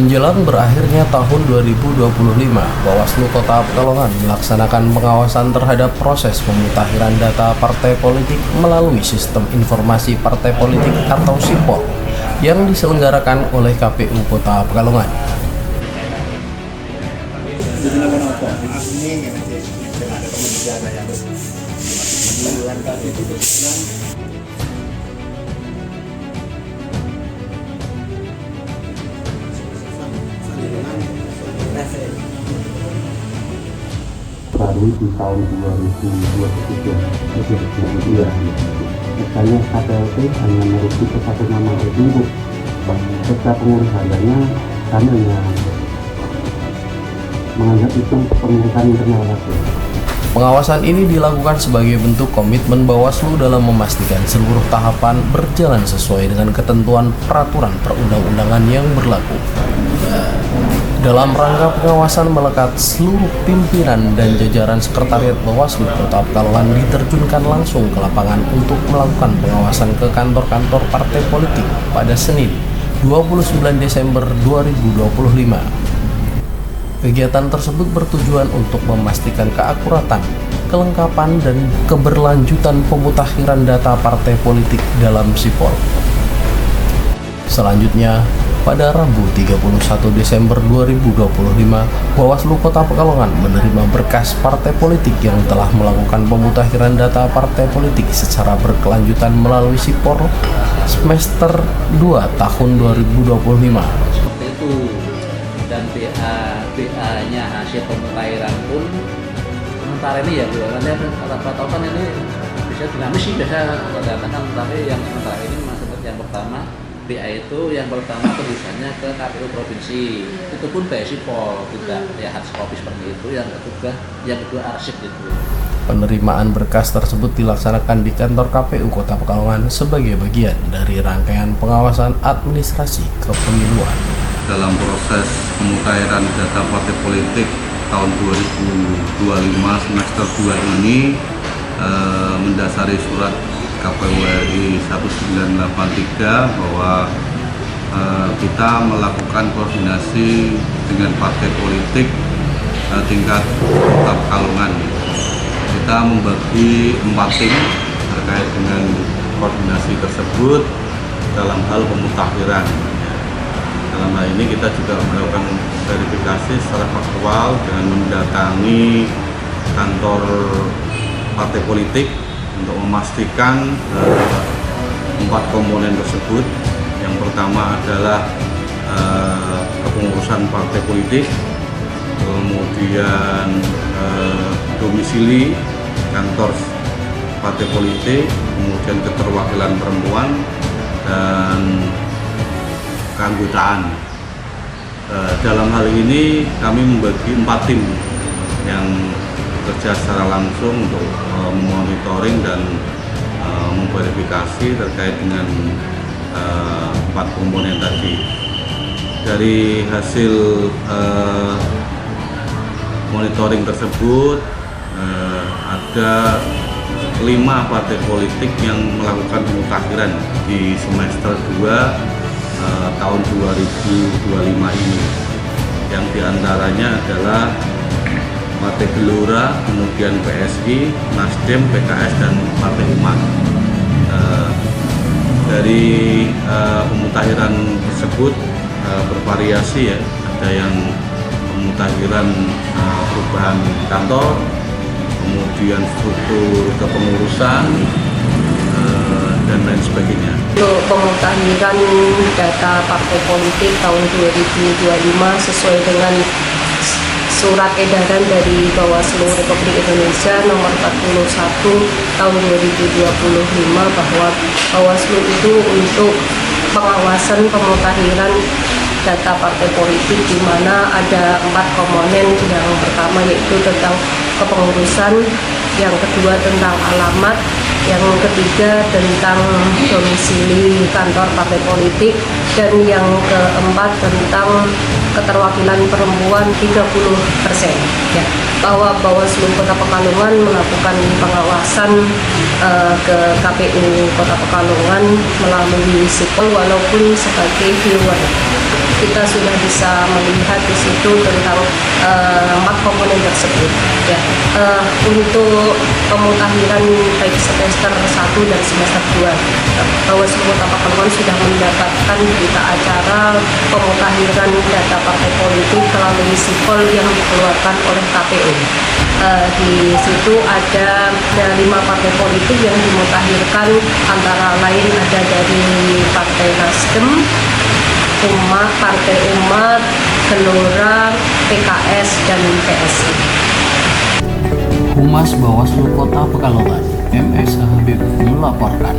Menjelang berakhirnya tahun 2025, Bawaslu Kota Pekalongan melaksanakan pengawasan terhadap proses pemutahiran data partai politik melalui Sistem Informasi Partai Politik atau SIPOL yang diselenggarakan oleh KPU Kota Pekalongan. Baru di tahun 2023 misalnya KPLT hanya merujuk ke satu nama tersebut. Setiap pengurus hariannya kami hanya menganggap itu pengurusan internal saja. Pengawasan ini dilakukan sebagai bentuk komitmen Bawaslu dalam memastikan seluruh tahapan berjalan sesuai dengan ketentuan peraturan perundang-undangan yang berlaku. Dalam rangka pengawasan melekat, seluruh pimpinan dan jajaran Sekretariat Bawaslu Kota Pekalongan diterjunkan langsung ke lapangan untuk melakukan pengawasan ke kantor-kantor partai politik pada Senin, 29 Desember 2025. Kegiatan tersebut bertujuan untuk memastikan keakuratan, kelengkapan, dan keberlanjutan pemutakhiran data partai politik dalam SIPOL. Selanjutnya, pada Rabu 31 Desember 2025, Bawaslu Kota Pekalongan menerima berkas partai politik yang telah melakukan pemutakhiran data partai politik secara berkelanjutan melalui SIPOL semester 2 tahun 2025. Seperti itu, dan BA-nya hasil pemutakhiran pun sementara ini ya Bu, nanti tahu kan ini bisa dinamis sih biasa katakan, tapi yang sementara ini seperti yang pertama BA itu yang pertama tulisannya ke KPU Provinsi, itu pun BSIPOL, tidak ya hard copy seperti itu. Yang kedua arsip itu. Penerimaan berkas tersebut dilaksanakan di kantor KPU Kota Pekalongan sebagai bagian dari rangkaian pengawasan administrasi kepemiluan. Dalam proses pemutahiran data partai politik tahun 2025 semester 2 ini mendasari surat KPU RI 1983 bahwa kita melakukan koordinasi dengan partai politik tingkat Kota Pekalongan. Kita membagi 4 tim terkait dengan koordinasi tersebut dalam hal pemutakhiran. Dalam hal ini kita juga melakukan verifikasi secara faktual dengan mendatangi kantor partai politik untuk memastikan 4 komponen tersebut. Yang pertama adalah kepengurusan partai politik, kemudian domisili kantor partai politik, kemudian keterwakilan perempuan, dan keanggotaan. Dalam hal ini kami membagi 4 tim yang bekerja secara langsung untuk memonitoring dan memverifikasi terkait dengan 4 komponen tadi. Dari hasil monitoring tersebut ada 5 partai politik yang melakukan pemutakhiran di semester 2 tahun 2025 ini, yang diantaranya adalah Partai Gelora, kemudian PSI, Nasdem, PKS, dan Partai Umat. Dari pemutakhiran tersebut bervariasi ya, ada yang pemutakhiran perubahan kantor, kemudian struktur kepengurusan, dan lain sebagainya. Untuk pemutakhiran data partai politik tahun 2025 sesuai dengan Surat Edaran dari Bawaslu Republik Indonesia nomor 41 tahun 2025 bahwa Bawaslu itu untuk pengawasan pemutakhiran data partai politik, di mana ada 4 komponen. Yang pertama yaitu tentang kepengurusan, yang kedua tentang alamat, yang ketiga tentang domisili kantor partai politik, dan yang keempat tentang keterwakilan perempuan 30%. Ya, bahwa Bawaslu Kota Pekalongan melakukan pengawasan ke KPU Kota Pekalongan melalui SIPOL walaupun sebagai viewer. kita sudah bisa melihat di situ tentang 4 komponen tersebut. Ya, untuk pemutahiran baik semester 1 dan semester 2, Bawaslu Kota Pekalongan sudah mendapatkan berita acara pemutahiran data partai politik melalui sipol yang dikeluarkan oleh KPU. Di situ ada 5 partai politik yang dimutakhirkan, antara lain ada dari Partai Nasdem, Partai Umat, Gelora, PKS, dan PSI. Humas Bawaslu Kota Pekalongan, MS Habib melaporkan.